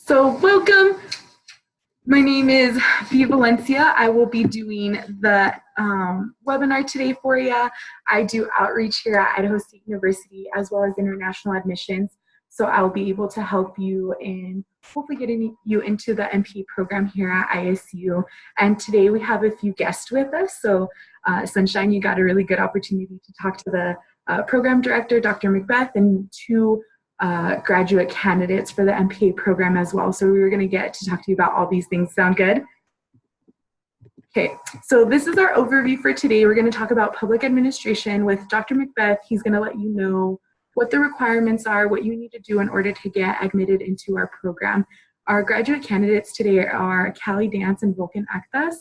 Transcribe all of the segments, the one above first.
So welcome. My name is B. Valencia. I will be doing the webinar today for you. I do outreach here at Idaho State University as well as international admissions. So I'll be able to help you in hopefully getting you into the MPA program here at ISU. And today we have a few guests with us. So Sunshine, you got a really good opportunity to talk to the program director, Dr. McBeth, and two graduate candidates for the MPA program as well. So we were going to get to talk to you about all these things. Sound good? Okay, so this is our overview for today. We're going to talk about public administration with Dr. McBeth. He's going to let you know what the requirements are, what you need to do in order to get admitted into our program. Our graduate candidates today are Callie Dance and Vulcan Akthas.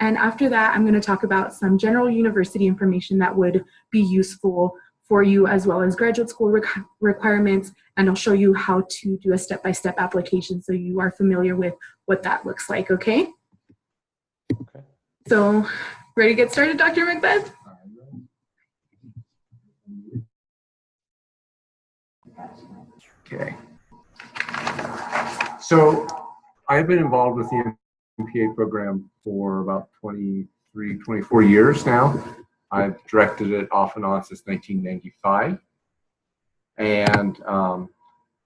And after that, I'm going to talk about some general university information that would be useful for you, as well as graduate school requirements, and I'll show you how to do a step-by-step application so you are familiar with what that looks like, okay? Okay. So, ready to get started, Dr. McBeth? Okay. So, I've been involved with the MPA program for about 24 years now. I've directed it off and on since 1995, and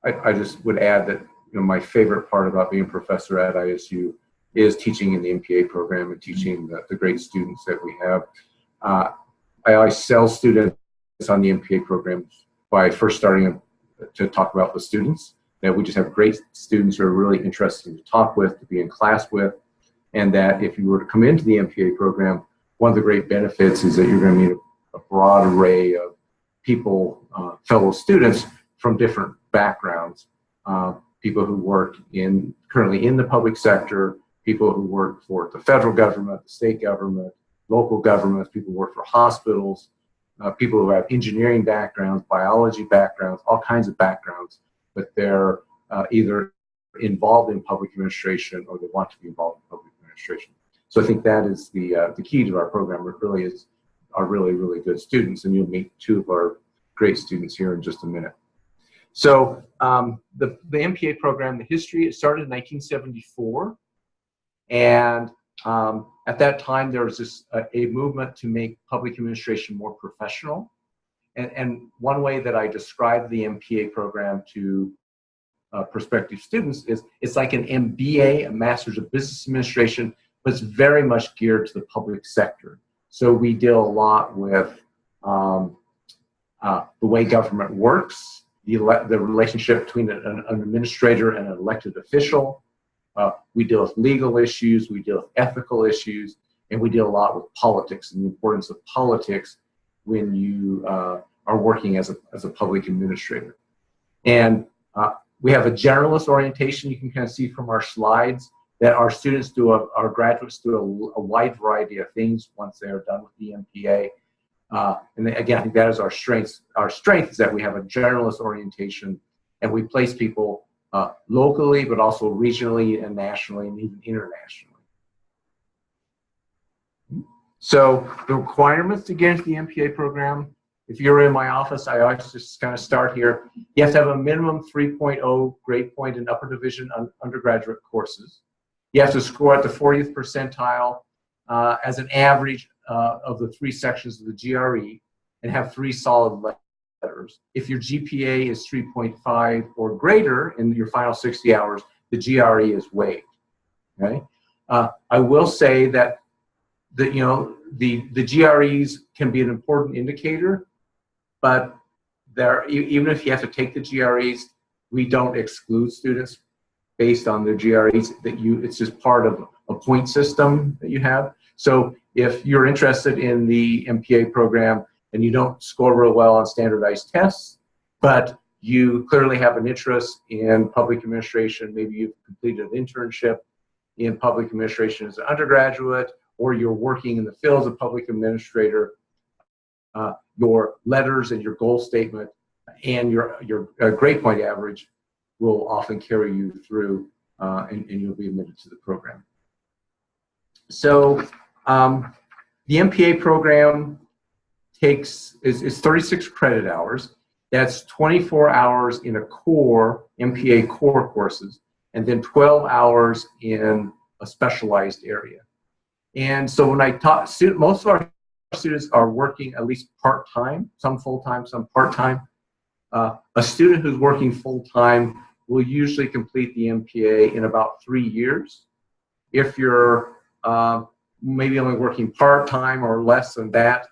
I just would add that my favorite part about being a professor at ISU is teaching in the MPA program and teaching the great students that we have. I always sell students on the MPA program by first starting to talk about the students, that we just have great students who are really interesting to talk with, to be in class with, and that if you were to come into the MPA program, one of the great benefits is that you're going to meet a broad array of people, fellow students from different backgrounds, people who work currently in the public sector, people who work for the federal government, the state government, local governments, people who work for hospitals, people who have engineering backgrounds, biology backgrounds, all kinds of backgrounds, but they're either involved in public administration or they want to be involved in public administration. So I think that is the key to our program. It really is our really, really good students, and you'll meet two of our great students here in just a minute. So the MPA program, the history, it started in 1974, and at that time there was a movement to make public administration more professional. And one way that I describe the MPA program to prospective students is it's like an MBA, a Master's of Business Administration, but it's very much geared to the public sector. So we deal a lot with the way government works, the relationship between an administrator and an elected official. We deal with legal issues, we deal with ethical issues, and we deal a lot with politics and the importance of politics when you are working as a public administrator. And we have a generalist orientation. You can kind of see from our slides that our students our graduates do a wide variety of things once they are done with the MPA. And again, I think that is our strength. Our strength is that we have a generalist orientation, and we place people locally, but also regionally and nationally and even internationally. So the requirements to get into the MPA program, if you're in my office, I always just kind of start here. You have to have a minimum 3.0 grade point in upper division undergraduate courses. You have to score at the 40th percentile as an average of the 3 sections of the GRE and have 3 solid letters. If your GPA is 3.5 or greater in your final 60 hours, the GRE is waived. Okay? I will say that the GREs can be an important indicator, but even if you have to take the GREs, we don't exclude students based on their GREs. It's just part of a point system that you have. So if you're interested in the MPA program and you don't score real well on standardized tests, but you clearly have an interest in public administration, maybe you've completed an internship in public administration as an undergraduate, or you're working in the field as a public administrator, your letters and your goal statement and your grade point average will often carry you through and you'll be admitted to the program. So the MPA program is 36 credit hours. That's 24 hours in a core, MPA core courses, and then 12 hours in a specialized area. And so when I taught students, most of our students are working at least part-time, some full-time, some part-time. A student who's working full-time will usually complete the MPA in about 3 years. If you're maybe only working part-time or less than that,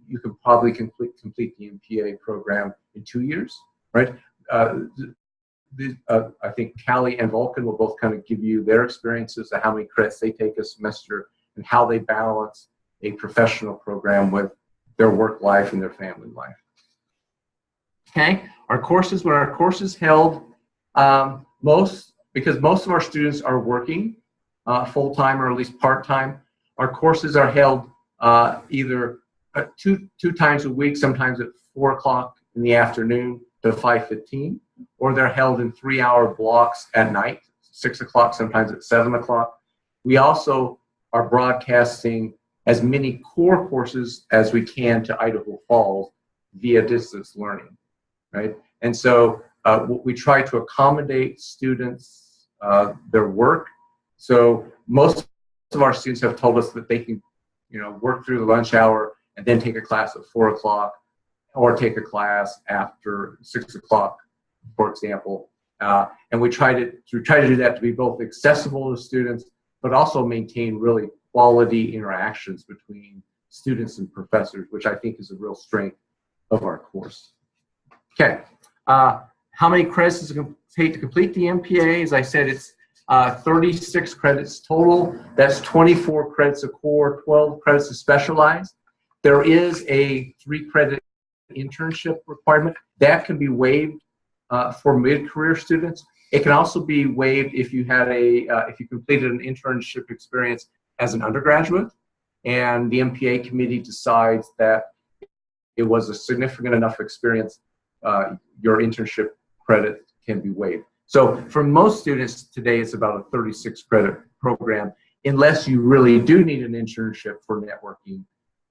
you can probably complete the MPA program in 2 years, right? I think Callie and Vulcan will both kind of give you their experiences of how many credits they take a semester and how they balance a professional program with their work life and their family life. Okay, our courses, when our courses held, because most of our students are working full-time or at least part-time, our courses are held either two times a week, sometimes at 4 o'clock in the afternoon to 5:15, or they're held in 3-hour blocks at night, 6 o'clock, sometimes at 7 o'clock. We also are broadcasting as many core courses as we can to Idaho Falls via distance learning, right? And so we try to accommodate students, their work. So most of our students have told us that they can, work through the lunch hour and then take a class at 4 o'clock, or take a class after 6 o'clock, for example. And we try to do that to be both accessible to students, but also maintain really quality interactions between students and professors, which I think is a real strength of our course. Okay, how many credits does it take to complete the MPA? As I said, it's 36 credits total. That's 24 credits a core, 12 credits a specialized. There is a 3-credit internship requirement that can be waived for mid-career students. It can also be waived if you had if you completed an internship experience as an undergraduate, and the MPA committee decides that it was a significant enough experience, your internship credit can be waived. So for most students today, it's about a 36-credit program, unless you really do need an internship for networking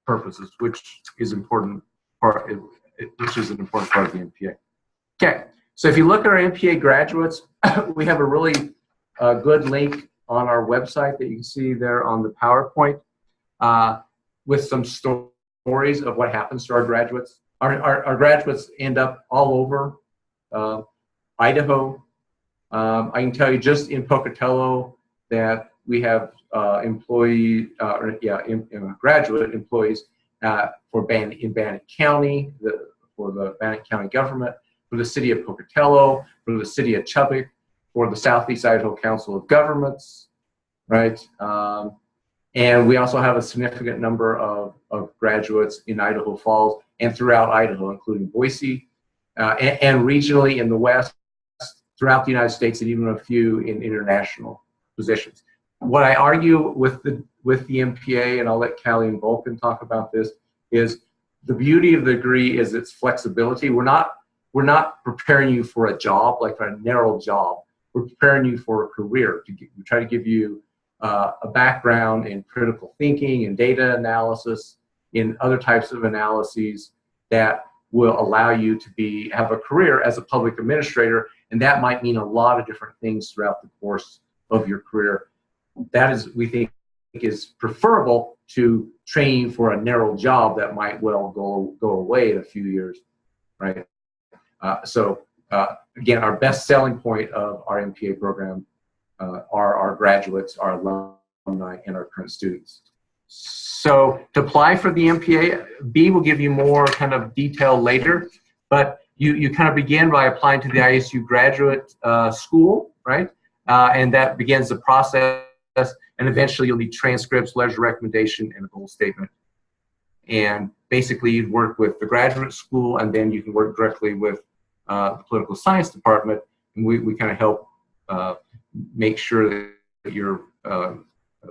purposes, which is an important part of the MPA. Okay, so if you look at our MPA graduates, we have a really good link on our website that you can see there on the PowerPoint with some stories of what happens to our graduates. Our graduates end up all over Idaho. I can tell you just in Pocatello that we have graduate employees in Bannock County, for the Bannock County government, for the city of Pocatello, for the city of Chubbuck, for the Southeast Idaho Council of Governments, right? And we also have a significant number of graduates in Idaho Falls and throughout Idaho, including Boise, and regionally in the West, throughout the United States, and even a few in international positions. What I argue with the MPA, and I'll let Callie and Vulcan talk about this, is the beauty of the degree is its flexibility. We're not preparing you for a job, like a narrow job. We're preparing you for a career. We try to give you a background in critical thinking and data analysis, in other types of analyses that will allow you to have a career as a public administrator, and that might mean a lot of different things throughout the course of your career. That is, we think, is preferable to training for a narrow job that might well go away in a few years, right? Again, our best selling point of our MPA program are our graduates, our alumni, and our current students. So to apply for the MPA, B will give you more kind of detail later, but you kind of begin by applying to the ISU graduate school, right? And that begins the process, and eventually you'll need transcripts, letters of recommendation, and a goal statement. And basically you'd work with the graduate school, and then you can work directly with the political science department, and we kind of help make sure that you're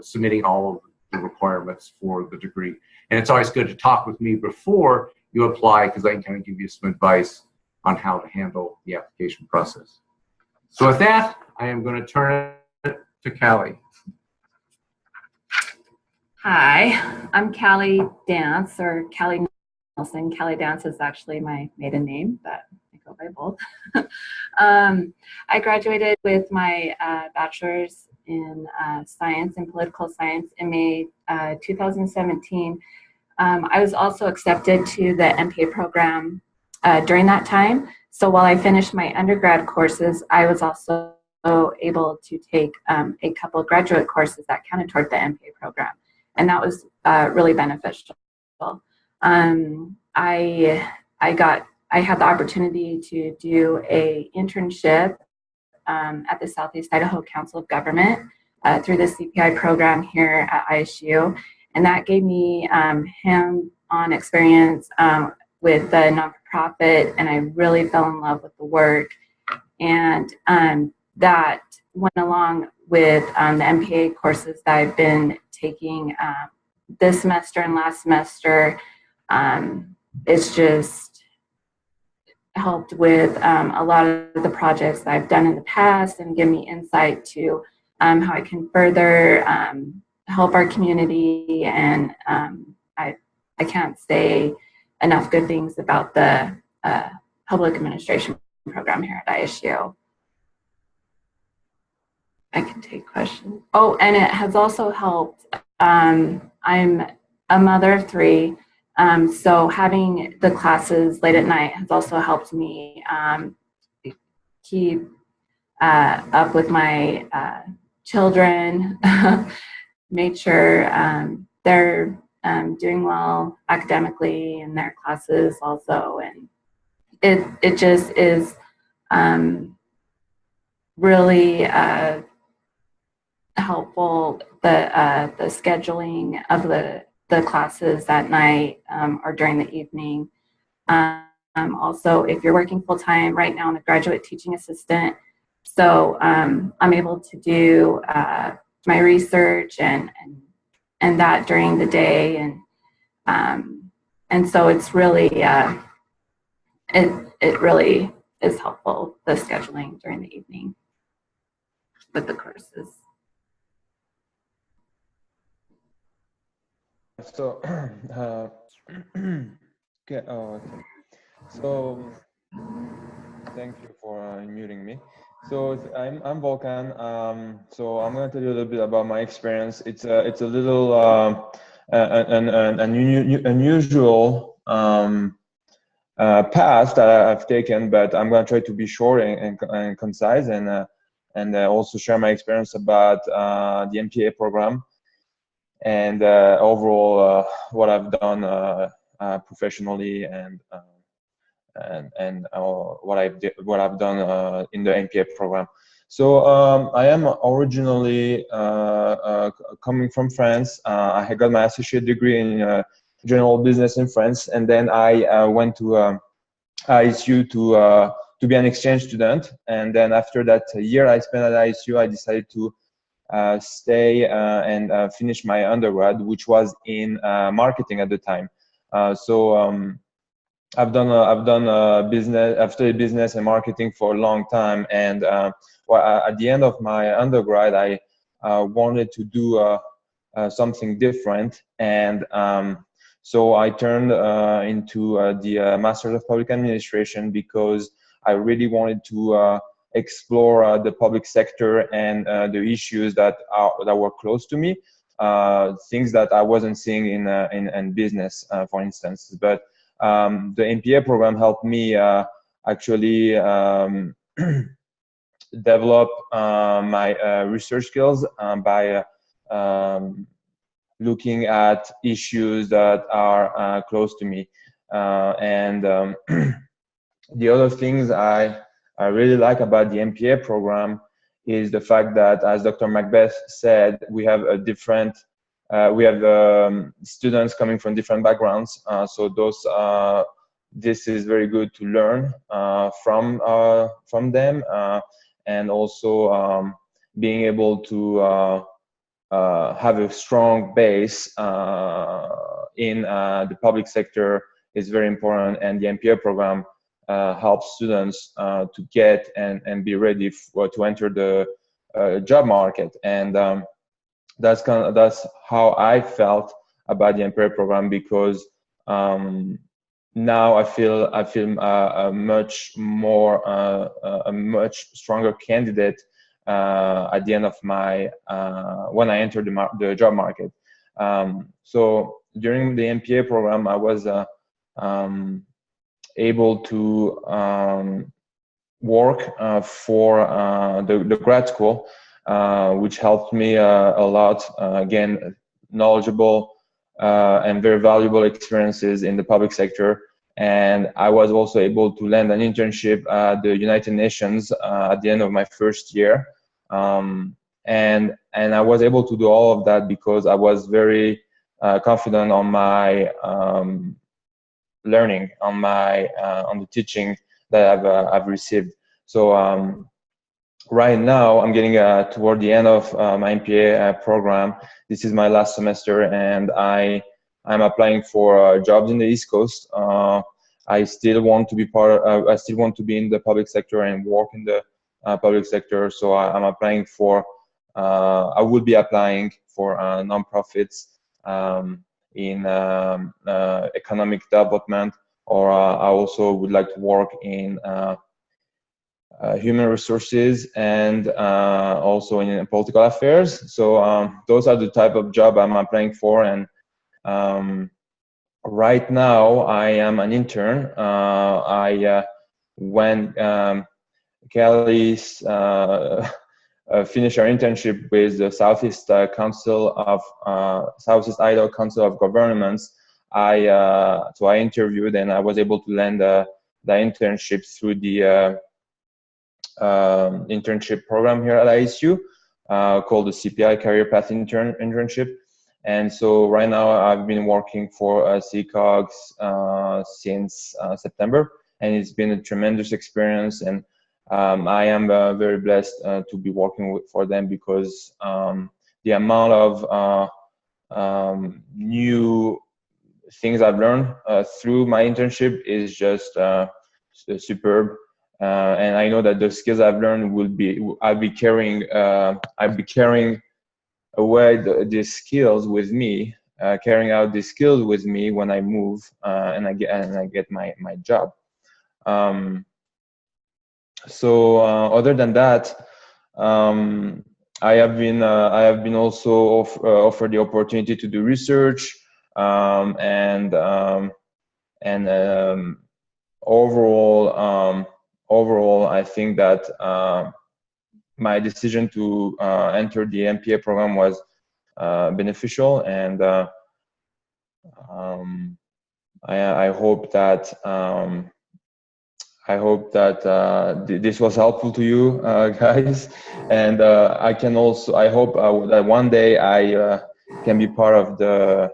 submitting all of the requirements for the degree. And it's always good to talk with me before you apply, because I can kind of give you some advice on how to handle the application process. So with that, I am going to turn it to Callie. Hi, I'm Callie Dance, or Callie Nelson. Callie Dance is actually my maiden name that I go by both. I graduated with my bachelor's in science and political science in May 2017. I was also accepted to the MPA program during that time. So while I finished my undergrad courses, I was also able to take a couple of graduate courses that counted toward the MPA program. And that was really beneficial. I had the opportunity to do a internship at the Southeast Idaho Council of Government through the CPI program here at ISU. And that gave me hands-on experience with the nonprofit, and I really fell in love with the work. And that went along with the MPA courses that I've been taking this semester and last semester. It's just helped with a lot of the projects that I've done in the past and give me insight to how I can further help our community. And I can't say enough good things about the public administration program here at ISU. I can take questions. Oh, and it has also helped. I'm a mother of 3. So having the classes late at night has also helped me keep up with my children, made sure they're doing well academically in their classes also. And it just is really helpful, the scheduling of the classes at night or during the evening. Also, if you're working full-time right now, I'm a graduate teaching assistant, so I'm able to do my research and that during the day, and so it's really it really is helpful, the scheduling during the evening with the courses. So, okay. So, thank you for muting me. So I'm Volkan. So I'm going to tell you a little bit about my experience. It's a little an unusual path that I've taken, but I'm going to try to be short and concise, and also share my experience about the MPA program. And overall, what I've done professionally, and what I've done in the MPA program. So I am originally coming from France. I had got my associate degree in general business in France, and then I went to ISU to be an exchange student. And then after that year I spent at ISU, I decided to stay and finish my undergrad, which was in marketing at the time. I've done business. I've studied business and marketing for a long time, and at the end of my undergrad, I wanted to do something different, and so I turned into the Master's of Public Administration, because I really wanted to explore the public sector and the issues that were close to me, things that I wasn't seeing in business, for instance. But the MPA program helped me actually develop my research skills by looking at issues that are close to me. And the other things I really like about the MPA program is the fact that, as Dr. Macbeth said, we have a different students coming from different backgrounds. So this is very good to learn from them, and also being able to have a strong base in the public sector is very important, and the MPA program helps students to get and be ready to enter the job market. And that's how I felt about the MPA program, because now I feel a much more a much stronger candidate at the end of my when I entered the job market. So during the MPA program, I was able to work for the grad school, which helped me a lot. Again, knowledgeable and very valuable experiences in the public sector. And I was also able to land an internship at the United Nations at the end of my first year. And I was able to do all of that because I was very confident on my learning, on the teaching that I've received. So right now I'm getting toward the end of my MPA program. This is my last semester, and I'm applying for jobs in the East Coast. I still want to be I still want to be in the public sector and work in the public sector. So I'm applying for. I would be applying for nonprofits in economic development, or I also would like to work in human resources and also in political affairs. So those are the type of job I'm applying for. And right now I am an intern. When Kelly's finished our internship with the Southeast Southeast Idaho Council of Governments, so I interviewed and I was able to land the internship through the internship program here at ISU called the CPI Career Path Internship. And so right now I've been working for CCOGS since September, and it's been a tremendous experience. And I am very blessed to be working for them because the amount of new things I've learned through my internship is just superb. And I know that the skills I've learned I'll be carrying away these skills with me, carrying out these skills with me when I move and I get my job. So other than that, I have been also offered the opportunity to do research, and overall, I think that my decision to enter the MPA program was beneficial, and I hope that this was helpful to you guys, and I hope that one day I can be part of the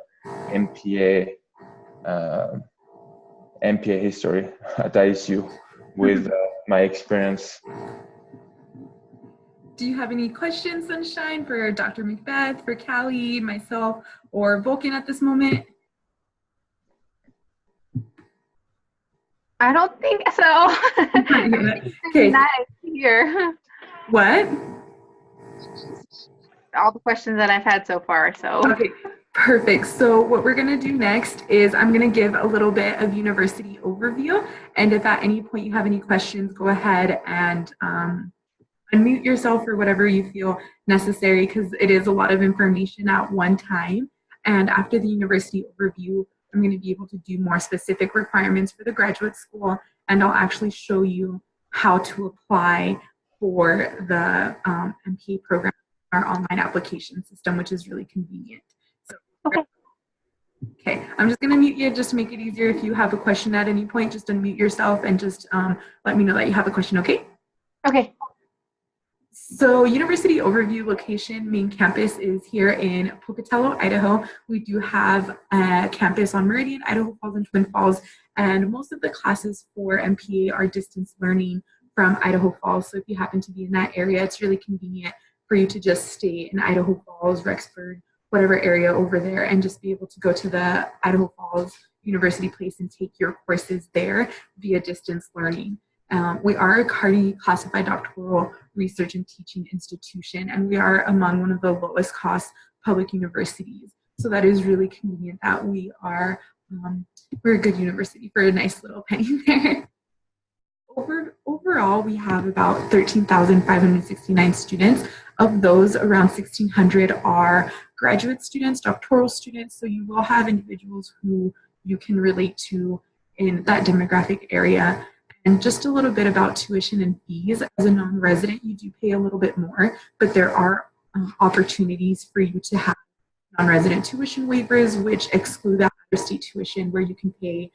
MPA history at ISU with my experience. Do you have any questions, Sunshine, for Dr. McBeth, for Callie, myself, or Vulcan at this moment? I don't think so. Okay. Nice here. What? All the questions that I've had so far. So. Okay, perfect. So what we're going to do next is I'm going to give a little bit of university overview. And if at any point you have any questions, go ahead and unmute yourself or whatever you feel necessary, because it is a lot of information at one time. And after the university overview, I'm going to be able to do more specific requirements for the graduate school, and I'll actually show you how to apply for the MPA program, our online application system, which is really convenient. So, okay, I'm just going to mute you just to make it easier. If you have a question at any point, just unmute yourself and just let me know that you have a question, okay? Okay. So university overview location, main campus is here in Pocatello, Idaho. We do have a campus on Meridian, Idaho Falls, and Twin Falls, and most of the classes for MPA are distance learning from Idaho Falls. So if you happen to be in that area, it's really convenient for you to just stay in Idaho Falls, Rexford, whatever area over there, and just be able to go to the Idaho Falls University place and take your courses there via distance learning. We are a CARDI classified doctoral research and teaching institution, and we are among one of the lowest cost public universities. So that is really convenient that we are we're a good university for a nice little penny there. Overall, we have about 13,569 students. Of those, around 1,600 are graduate students, doctoral students, so you will have individuals who you can relate to in that demographic area. And just a little bit about tuition and fees. As a non-resident, you do pay a little bit more, but there are opportunities for you to have non-resident tuition waivers, which exclude that out-of-state tuition, where you can pay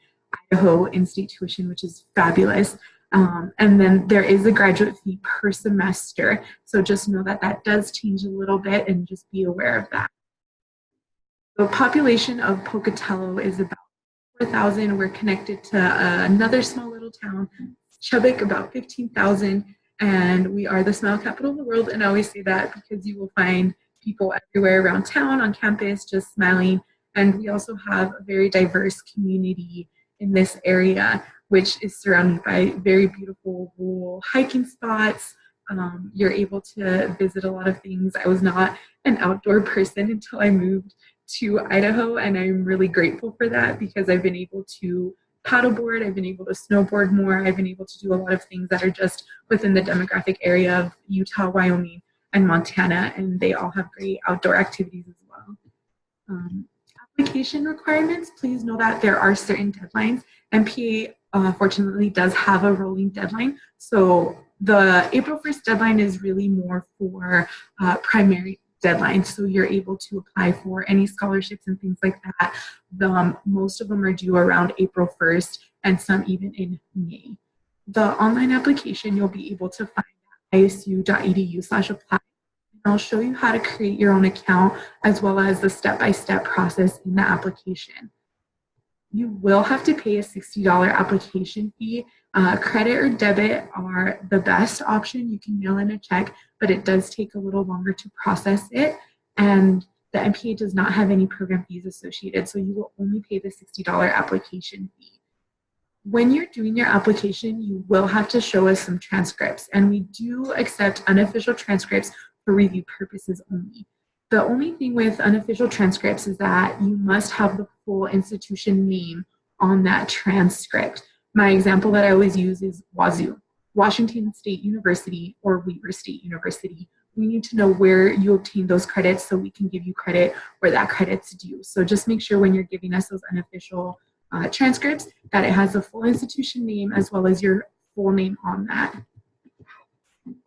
Idaho in-state tuition, which is fabulous. And then there is a graduate fee per semester. So just know that that does change a little bit, and just be aware of that. The population of Pocatello is about 4,000. We're connected to another small little town, Chubbuck, about 15,000. And we are the smile capital of the world. And I always say that because you will find people everywhere around town, on campus, just smiling. And we also have a very diverse community in this area, which is surrounded by very beautiful rural hiking spots. You're able to visit a lot of things. I was not an outdoor person until I moved to Idaho, and I'm really grateful for that, because I've been able to paddleboard, I've been able to snowboard more, I've been able to do a lot of things that are just within the demographic area of Utah, Wyoming, and Montana, and they all have great outdoor activities as well. Application requirements, please know that there are certain deadlines. MPA fortunately does have a rolling deadline. So the April 1st deadline is really more for primary deadlines. So you're able to apply for any scholarships and things like that. Most of them are due around April 1st, and some even in May. The online application you'll be able to find at isu.edu/apply. I'll show you how to create your own account, as well as the step-by-step process in the application. You will have to pay a $60 application fee. Credit or debit are the best option. You can mail in a check, but it does take a little longer to process it. And the MPA does not have any program fees associated, so you will only pay the $60 application fee. When you're doing your application, you will have to show us some transcripts, and we do accept unofficial transcripts for review purposes only. The only thing with unofficial transcripts is that you must have the full institution name on that transcript. My example that I always use is WazU, Washington State University, or Weber State University. We need to know where you obtained those credits so we can give you credit where that credit's due. So just make sure when you're giving us those unofficial transcripts that it has the full institution name as well as your full name on that.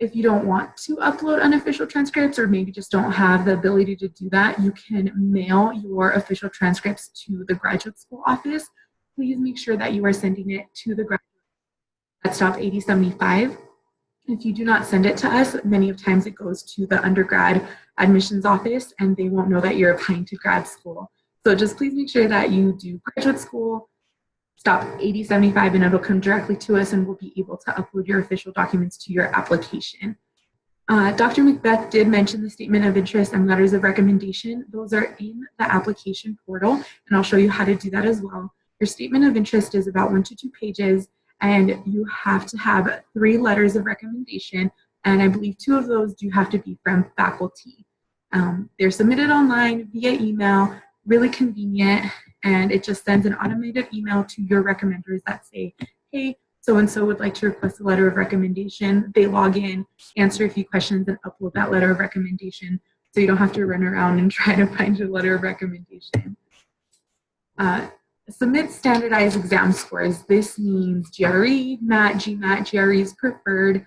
If you don't want to upload unofficial transcripts, or maybe just don't have the ability to do that, you can mail your official transcripts to the graduate school office. Please make sure that you are sending it to the graduate at stop 8075. If you do not send it to us, many of times it goes to the undergrad admissions office, and they won't know that you're applying to grad school. So just please make sure that you do graduate school, stop 8075, and it'll come directly to us, and we'll be able to upload your official documents to your application. Dr. McBeth did mention the statement of interest and letters of recommendation. Those are in the application portal, and I'll show you how to do that as well. Your statement of interest is about 1 to 2 pages, and you have to have 3 letters of recommendation, and I believe 2 of those do have to be from faculty. They're submitted online via email, really convenient, and it just sends an automated email to your recommenders that say, hey, so-and-so would like to request a letter of recommendation. They log in, answer a few questions, and upload that letter of recommendation, so you don't have to run around and try to find your letter of recommendation. Submit standardized exam scores. This means GRE, MAT, GMAT. GRE is preferred.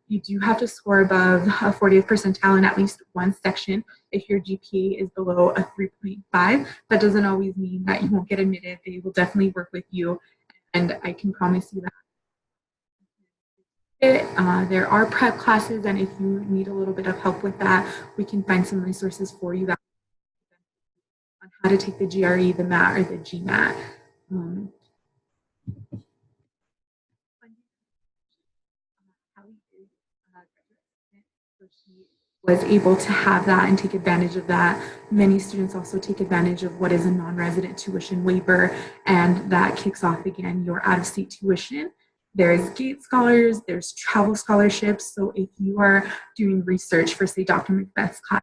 You do have to score above a 40th percentile in at least one section. If your GPA is below a 3.5, that doesn't always mean that you won't get admitted. They will definitely work with you, and I can promise you that. There are prep classes, and if you need a little bit of help with that, we can find some resources for you that on how to take the GRE, the MAT, or the GMAT. So she was able to have that and take advantage of that. Many students also take advantage of what is a non-resident tuition waiver, and that kicks off again your out-of-state tuition. There's GATE scholars, there's travel scholarships. So if you are doing research for, say, Dr. McBeth's class,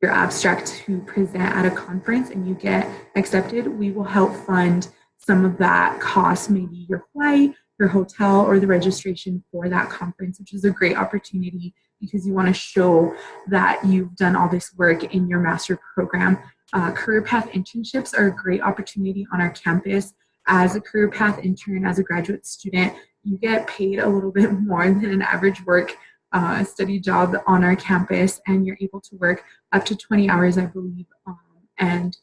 your abstract to present at a conference and you get accepted, we will help fund some of that cost, maybe your flight, your hotel, or the registration for that conference, which is a great opportunity because you want to show that you've done all this work in your master program. Career path internships are a great opportunity on our campus. As a career path intern, as a graduate student, you get paid a little bit more than an average study job on our campus, and you're able to work up to 20 hours, I believe, and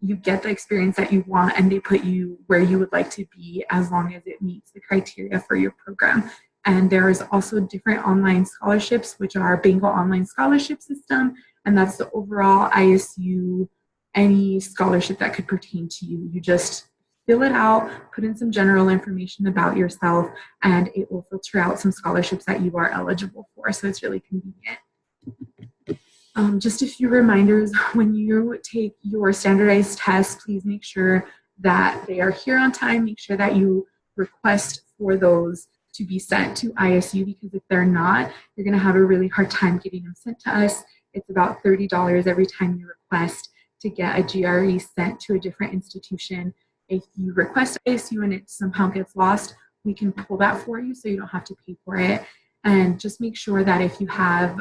you get the experience that you want, and they put you where you would like to be as long as it meets the criteria for your program. And there is also different online scholarships, which are Bengal Online Scholarship System, and that's the overall ISU, any scholarship that could pertain to you. You just fill it out, put in some general information about yourself, and it will filter out some scholarships that you are eligible for. So it's really convenient. Just a few reminders: when you take your standardized tests, please make sure that they are here on time. Make sure that you request for those to be sent to ISU, because if they're not, you're going to have a really hard time getting them sent to us. It's about $30 every time you request to get a GRE sent to a different institution. If you request ISU and it somehow gets lost, we can pull that for you so you don't have to pay for it. And just make sure that if you have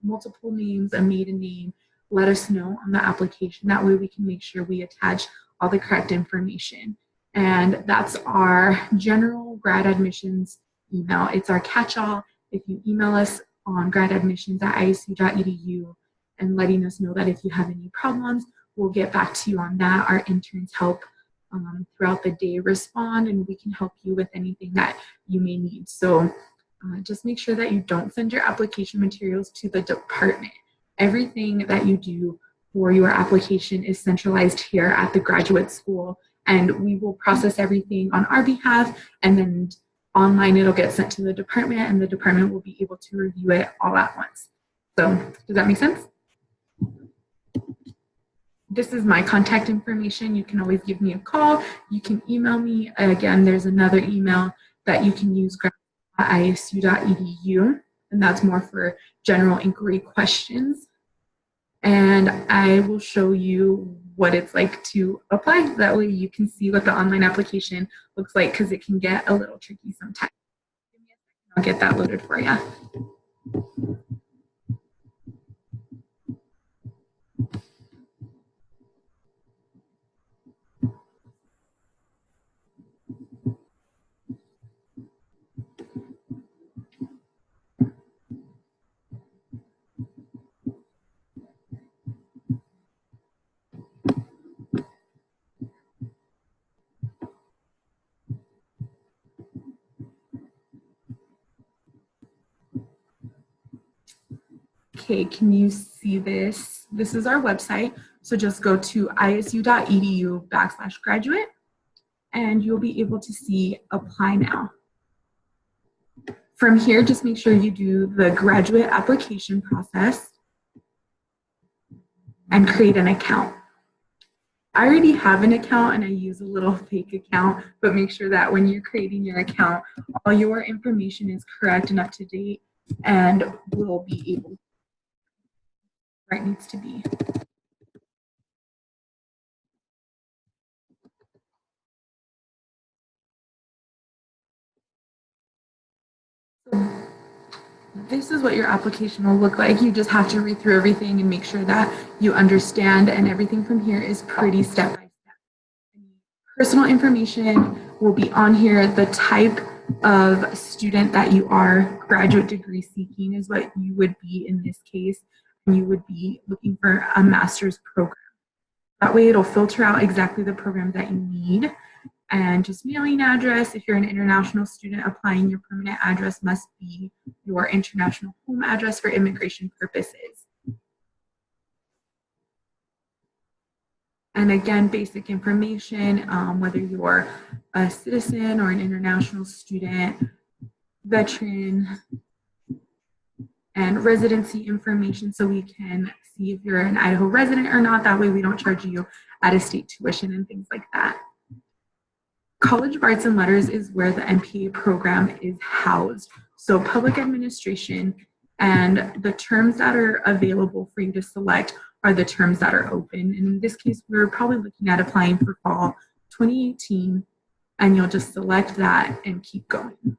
multiple names, a maiden name, let us know on the application. That way we can make sure we attach all the correct information. And that's our general grad admissions email. It's our catch-all. If you email us on gradadmissions@isu.edu and letting us know that if you have any problems, we'll get back to you on that. Our interns help throughout the day respond, and we can help you with anything that you may need. So just make sure that you don't send your application materials to the department. Everything that you do for your application is centralized here at the graduate school, and we will process everything on our behalf, and then online it'll get sent to the department, and the department will be able to review it all at once. So does that make sense? This is my contact information. You can always give me a call. You can email me. Again, there's another email that you can use, isu.edu, and that's more for general inquiry questions. And I will show you what it's like to apply. That way you can see what the online application looks like, because it can get a little tricky sometimes. Give me a second, I'll get that loaded for you. Okay, can you see this? This is our website. So just go to isu.edu/graduate, and you'll be able to see apply now. From here, just make sure you do the graduate application process and create an account. I already have an account and I use a little fake account, but make sure that when you're creating your account, all your information is correct and up to date, and will be able to where it needs to be. This is what your application will look like. You just have to read through everything and make sure that you understand, and everything from here is pretty step by step. Personal information will be on here. The type of student that you are, graduate degree seeking, is what you would be in this case. You would be looking for a master's program. That way it'll filter out exactly the program that you need. And just mailing address. If you're an international student applying, your permanent address must be your international home address for immigration purposes. And again, basic information, whether you're a citizen or an international student, veteran, and residency information, so we can see if you're an Idaho resident or not. That way we don't charge you out-of-state tuition and things like that. College of Arts and Letters is where the MPA program is housed. So public administration And the terms that are available for you to select are the terms that are open. And in this case, we're probably looking at applying for fall 2018, and you'll just select that and keep going.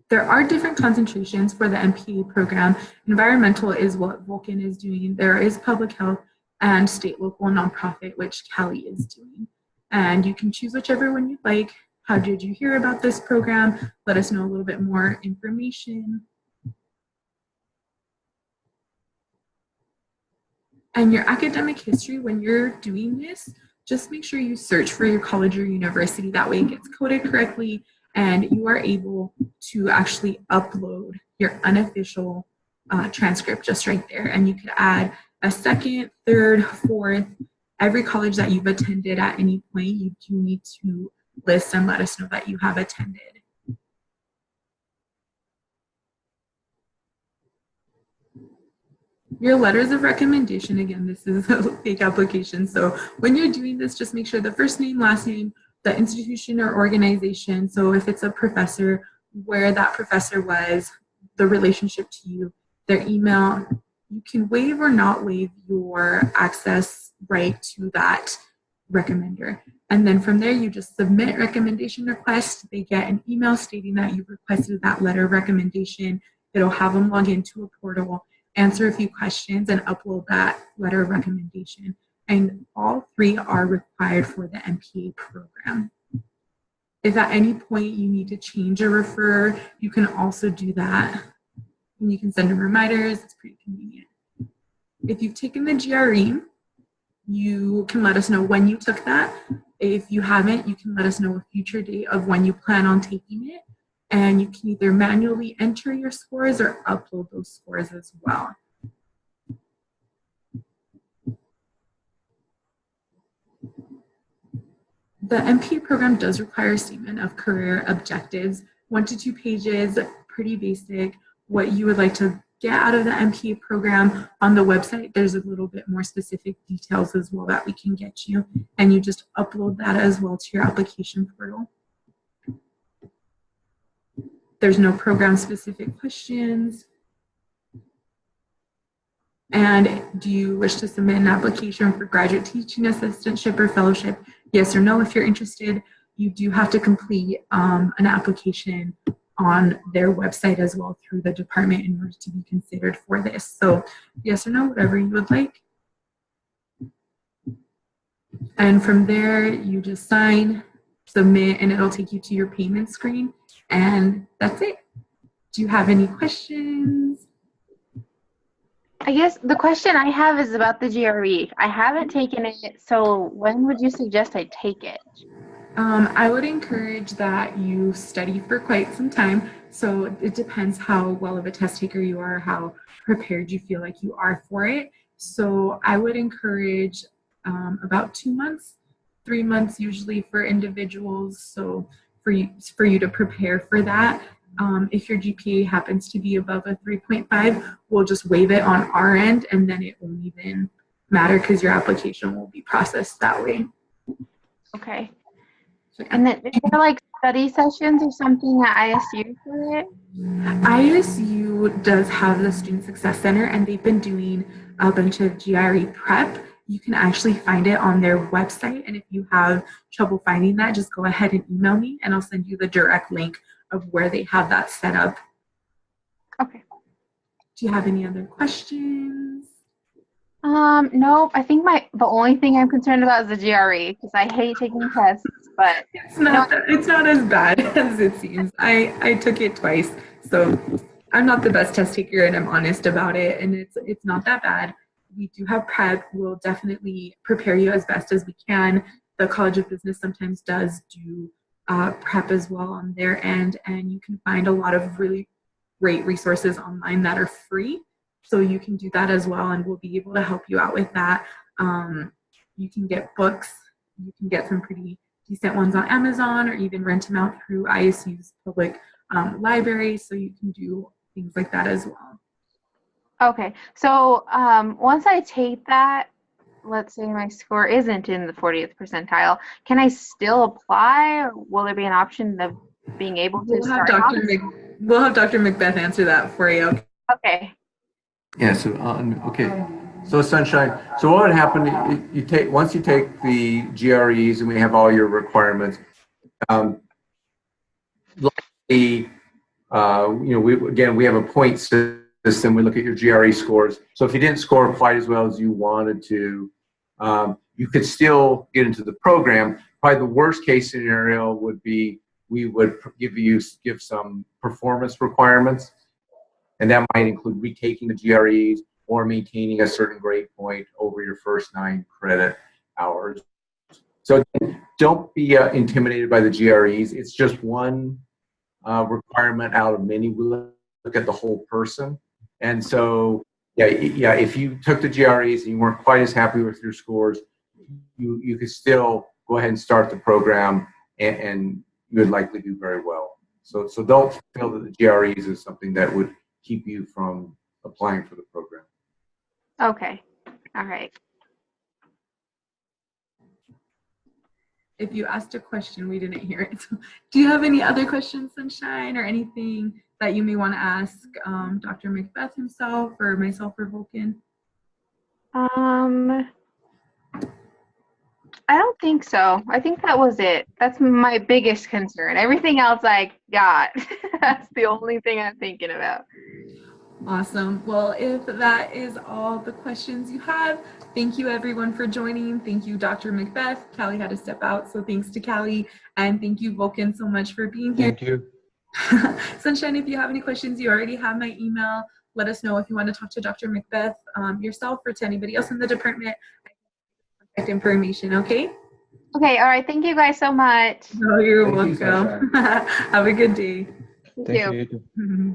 There are different concentrations for the MPA program. Environmental is what Vulcan is doing. There is public health and state, local, nonprofit, which Cali is doing. And you can choose whichever one you'd like. How did you hear about this program? Let us know a little bit more information. And your academic history, when you're doing this, just make sure you search for your college or university. That way it gets coded correctly and you are able to actually upload your unofficial transcript just right there. And you could add a second, third, fourth, every college that you've attended at any point, you do need to list and let us know that you have attended. Your letters of recommendation, again, this is a fake application. So when you're doing this, just make sure the first name, last name, the institution or organization. So if it's a professor, where that professor was, the relationship to you, their email. You can waive or not waive your access right to that recommender. And then from there, you just submit recommendation request. They get an email stating that you've requested that letter of recommendation. It'll have them log into a portal, answer a few questions, and upload that letter of recommendation. And all three are required for the MPA program. If at any point you need to change a refer, you can also do that. And you can send them reminders. It's pretty convenient. If you've taken the GRE, you can let us know when you took that. If you haven't, you can let us know a future date of when you plan on taking it. And you can either manually enter your scores or upload those scores as well. The MPA program does require a statement of career objectives, 1 to 2 pages, pretty basic. What you would like to get out of the MPA program. On the website, there's a little bit more specific details as well that we can get you. And you just upload that as well to your application portal. There's no program specific questions. And do you wish to submit an application for graduate teaching assistantship or fellowship? Yes or no. If you're interested, you do have to complete an application on their website as well through the department in order to be considered for this. So yes or no, whatever you would like. And from there, you just sign, submit, and it'll take you to your payment screen. And that's it. Do you have any questions? I guess the question I have is about the GRE. I haven't taken it, so when would you suggest I take it? I would encourage that you study for quite some time. So it depends how well of a test taker you are, how prepared you feel like you are for it. So I would encourage about 2 months, 3 months usually for individuals. So for you to prepare for that. If your GPA happens to be above a 3.5, we'll just waive it on our end, and then it won't even matter because your application will be processed that way. Okay. And then is there like study sessions or something at ISU for it? ISU does have the Student Success Center, and they've been doing a bunch of GRE prep. You can actually find it on their website, and if you have trouble finding that, just go ahead and email me, and I'll send you the direct link of where they have that set up. Okay. Do you have any other questions? Nope. I think the only thing I'm concerned about is the GRE because I hate taking tests, but It's not as bad as it seems. I took it twice, so I'm not the best test taker, and I'm honest about it, and it's not that bad. We do have prep. We'll definitely prepare you as best as we can. The College of Business sometimes does do prep as well on their end, and you can find a lot of really great resources online that are free. So you can do that as well, and we'll be able to help you out with that. You can get books. You can get some pretty decent ones on Amazon, or even rent them out through ISU's public library. So you can do things like that as well. okay. So once I take that, let's say my score isn't in the 40th percentile, can I still apply, or will there be an option of being able to start off? we'll have Dr. Macbeth answer that for you. Okay. Yeah, so, okay. So Sunshine, so what would happen, once you take the GREs and we have all your requirements, we have a point system. We look at your GRE scores. So if you didn't score quite as well as you wanted to, you could still get into the program. Probably the worst case scenario would be we would give some performance requirements, and that might include retaking the GREs or maintaining a certain grade point over your first 9 credit hours. So don't be intimidated by the GREs. It's just one requirement out of many. We look at the whole person. And so, yeah, if you took the GREs and you weren't quite as happy with your scores, you could still go ahead and start the program, and you would likely do very well. So don't feel that the GREs is something that would keep you from applying for the program. Okay. All right. If you asked a question, we didn't hear it. So, do you have any other questions, Sunshine, or anything that you may want to ask Dr. Macbeth himself or myself or Vulcan? I don't think so. I think that was it. That's my biggest concern. Everything else I got. That's the only thing I'm thinking about. Awesome. Well, if that is all the questions you have, thank you everyone for joining. Thank you, Dr. Macbeth. Callie had to step out, so thanks to Callie. And thank you, Vulcan, so much for being here. Thank you. Sunshine, if you have any questions, you already have my email. Let us know if you want to talk to Dr. Macbeth yourself or to anybody else in the department. Contact information, okay? Okay. All right. Thank you guys so much. No, you're Thank you, welcome. Have a good day. Thank you. Thank you.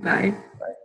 Bye. Bye.